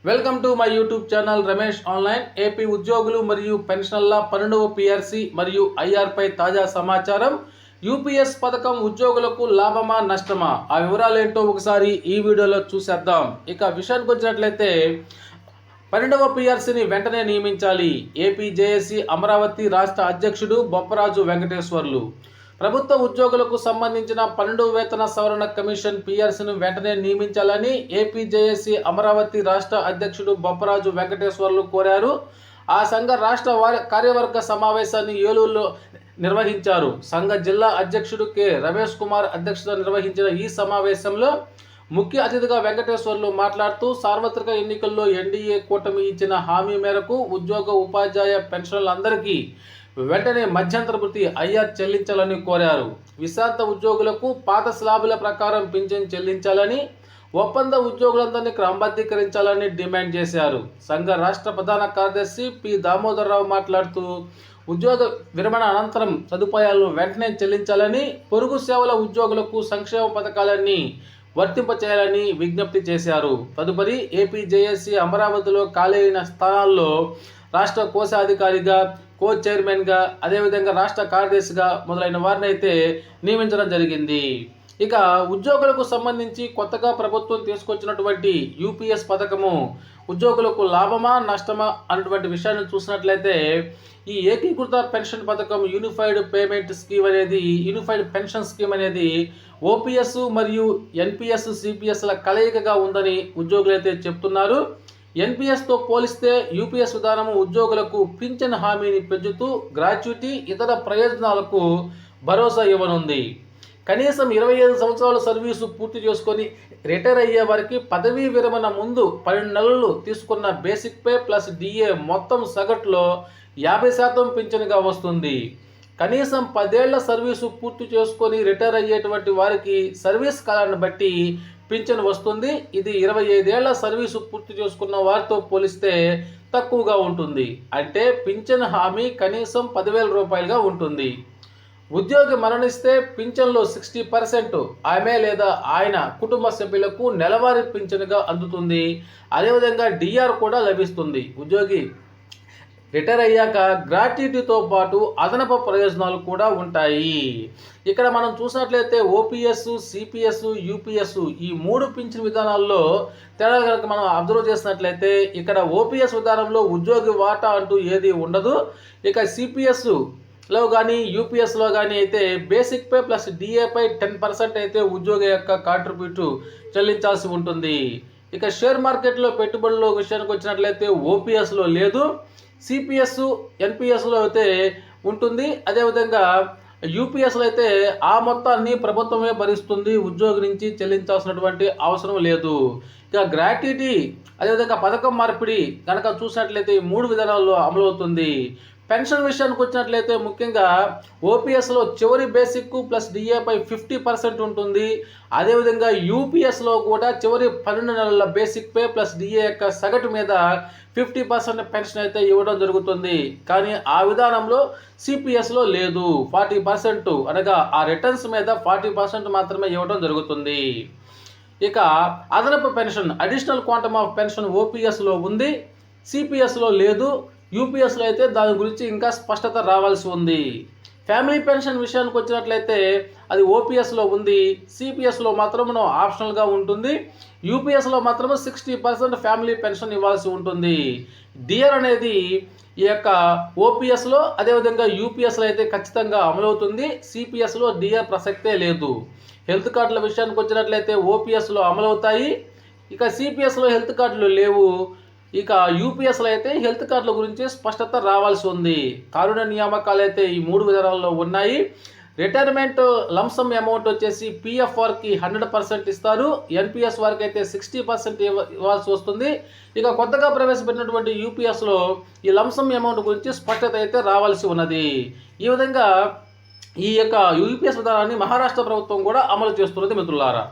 Welcome to my YouTube channel Ramesh online. AP ఉద్యోగులు మరియు పెన్షనర్ల 12వ PRC మరియు ఐఆర్ పై తాజా సమాచారం. యూపీఎస్ పథకం ఉద్యోగులకు లాభమా నష్టమా? ఆ వివరాలు ఏంటో ఒకసారి ఈ వీడియోలో చూసేద్దాం. ఇక విషయానికి వచ్చినట్లయితే 12వ పిఆర్సీని వెంటనే నియమించాలి. ఏపీ జేఏసీ అమరావతి రాష్ట్ర అధ్యక్షుడు బొప్పరాజు వెంకటేశ్వర్లు ప్రభుత్వ ఉద్యోగులకు సంబంధించిన 12వ వేతన సవరణ కమిషన్ పిఆర్సీని వెంటనే నియమించాలని ఏపీ జేఏసీ అమరావతి రాష్ట్ర అధ్యక్షుడు బొప్పరాజు వెంకటేశ్వర్లు కోరారు. ఆ సంఘ రాష్ట్ర కార్యవర్గ సమావేశాన్ని ఏలూరులో నిర్వహించారు. సంఘ జిల్లా అధ్యక్షుడు కె రమేష్ కుమార్ అధ్యక్షత నిర్వహించిన ఈ సమావేశంలో ముఖ్య అతిథిగా వెంకటేశ్వర్లు మాట్లాడుతూ సార్వత్రిక ఎన్నికల్లో ఎన్డీఏ కూటమి ఇచ్చిన హామీ మేరకు ఉద్యోగ ఉపాధ్యాయ పెన్షన్లందరికీ వెంటనే మధ్యంతర వృత్తి ఐఆర్ చెల్లించాలని కోరారు. విశ్రాంత ఉద్యోగులకు పాత స్లాబుల ప్రకారం పింఛన్ చెల్లించాలని, ఒప్పంద ఉద్యోగులందరినీ క్రమబద్ధీకరించాలని డిమాండ్ చేశారు. సంఘ రాష్ట్ర ప్రధాన కార్యదర్శి పి దామోదరరావు మాట్లాడుతూ ఉద్యోగ విరమణ అనంతరం సదుపాయాలను వెంటనే చెల్లించాలని, పొరుగు సేవల ఉద్యోగులకు సంక్షేమ పథకాలన్నీ వర్తింపచేయాలని విజ్ఞప్తి చేశారు. తదుపరి ఏపీ జేఏసీ అమరావతిలో ఖాళీ అయిన స్థానాల్లో రాష్ట్ర కోశాధికారిగా, కో చైర్మన్గా, అదేవిధంగా రాష్ట్ర కార్యదర్శిగా మొదలైన వారిని అయితే నియమించడం జరిగింది. ఇక ఉద్యోగులకు సంబంధించి కొత్తగా ప్రభుత్వం తీసుకొచ్చినటువంటి యూపీఎస్ పథకము ఉద్యోగులకు లాభమా నష్టమా అన్నటువంటి విషయాన్ని చూసినట్లయితే ఈ ఏకీకృత పెన్షన్ పథకం యూనిఫైడ్ పెన్షన్ స్కీమ్ అనేది ఓపీఎస్ మరియు ఎన్పిఎస్ సిపిఎస్ల కలయికగా ఉందని ఉద్యోగులు అయితే చెప్తున్నారు. ఎన్పిఎస్తో పోలిస్తే యూపీఎస్ విధానము ఉద్యోగులకు పింఛన్ హామీని పెంచుతూ గ్రాట్యుటీ, ఇతర ప్రయోజనాలకు భరోసా ఇవ్వనుంది. కనీసం 25 సంవత్సరాల సర్వీసు పూర్తి చేసుకొని రిటైర్ అయ్యే వారికి పదవీ విరమణ ముందు 12 నెలలు తీసుకున్న బేసిక్ పే ప్లస్ డిఏ మొత్తం సగటులో 50% పింఛన్గా వస్తుంది. కనీసం 10 ఏళ్ల సర్వీసు పూర్తి చేసుకొని రిటైర్ అయ్యేటువంటి వారికి సర్వీస్ కాలాన్ని బట్టి పింఛన్ వస్తుంది. ఇది 25 ఏళ్ల సర్వీసు పూర్తి చేసుకున్న వారితో పోలిస్తే తక్కువగా ఉంటుంది. అంటే పింఛన్ హామీ కనీసం 10,000 రూపాయలుగా ఉంటుంది. ఉద్యోగి మరణిస్తే పింఛన్లో 60% ఆమె లేదా ఆయన కుటుంబ సభ్యులకు నెలవారీ పింఛన్గా అందుతుంది. అదేవిధంగా డిఆర్ కూడా లభిస్తుంది. ఉద్యోగి రిటైర్ అయ్యాక గ్రాట్యుటీతో పాటు అదనపు ప్రయోజనాలు కూడా ఉంటాయి. ఇక్కడ మనం చూసినట్లయితే ఓపీఎస్, సిపిఎస్, యూపీఎస్ ఈ 3 పింఛన్ విధానాల్లో తేడా కనుక మనం అబ్జర్వ్ చేసినట్లయితే ఇక్కడ ఓపీఎస్ విధానంలో ఉద్యోగి వాటా అంటూ ఏది ఉండదు. ఇక సిపిఎస్లో కానీ యూపీఎస్లో కానీ అయితే బేసిక్ పే ప్లస్ డిఏపై 10% అయితే ఉద్యోగి యొక్క కాంట్రిబ్యూట్ చెల్లించాల్సి ఉంటుంది. ఇక షేర్ మార్కెట్లో పెట్టుబడుల విషయానికి వచ్చినట్లయితే ఓపీఎస్లో లేదు, సిపిఎస్, ఎన్పిఎస్లో అయితే ఉంటుంది. అదేవిధంగా యూపీఎస్లో అయితే ఆ మొత్తాన్ని ప్రభుత్వమే భరిస్తుంది, ఉద్యోగి నుంచి చెల్లించాల్సినటువంటి అవసరం లేదు. ఇక గ్రాట్యుటీ అదేవిధంగా పథకం మార్పిడి కనుక చూసినట్లయితే 3 విధానాల్లో అమలవుతుంది. పెన్షన్ విషయానికి వచ్చినట్లయితే ముఖ్యంగా ఓపీఎస్లో చివరి బేసిక్ ప్లస్ డిఏపై 50% ఉంటుంది. అదేవిధంగా యూపీఎస్లో కూడా చివరి 12 నెలల బేసిక్ పే ప్లస్ డిఏ యొక్క సగటు మీద 50% పెన్షన్ అయితే ఇవ్వడం జరుగుతుంది. కానీ ఆ విధానంలో సిపిఎస్లో లేదు. 40% అనగా ఆ రిటర్న్స్ మీద 40% మాత్రమే ఇవ్వడం జరుగుతుంది. ఇక అదనపు pension, additional quantum of pension ఓపీఎస్లో ఉంది, సిపిఎస్లో లేదు. యూపీఎస్లో అయితే దాని గురించి ఇంకా స్పష్టత రావాల్సి ఉంది. ఫ్యామిలీ పెన్షన్ విషయానికి వచ్చినట్లయితే అది ఓపీఎస్లో ఉంది, సిపిఎస్లో మాత్రం ఆప్షనల్గా ఉంటుంది. యూపీఎస్లో మాత్రం 60% ఫ్యామిలీ పెన్షన్ ఇవ్వాల్సి ఉంటుంది. డిఆర్ అనేది ఈ యొక్క ఓపీఎస్లో అదేవిధంగా యూపీఎస్లో అయితే ఖచ్చితంగా అమలవుతుంది. సిపిఎస్లో డిఆర్ ప్రసక్తే లేదు. హెల్త్ కార్డుల విషయానికి వచ్చినట్లయితే ఓపీఎస్లో అమలవుతాయి, ఇక సిపిఎస్లో హెల్త్ కార్డులు లేవు. ఇక యూపీఎస్లో అయితే హెల్త్ కార్డుల గురించి స్పష్టత రావాల్సి ఉంది. కారుణ నియామకాలు అయితే ఈ 3 విధానాల్లో ఉన్నాయి. రిటైర్మెంట్ లంసమ్ అమౌంట్ వచ్చేసి పిఎఫ్ వారికి 100% ఇస్తారు, ఎన్పిఎస్ వారికి అయితే 60% ఇవ్వాల్సి వస్తుంది. ఇక కొత్తగా ప్రవేశపెట్టినటువంటి యూపీఎస్లో ఈ లంసమ్ అమౌంట్ గురించి స్పష్టత అయితే రావాల్సి ఉన్నది. ఈ విధంగా ఈ యొక్క యూపీఎస్ విధానాన్ని మహారాష్ట్ర ప్రభుత్వం కూడా అమలు చేస్తున్నది మిత్రులారా.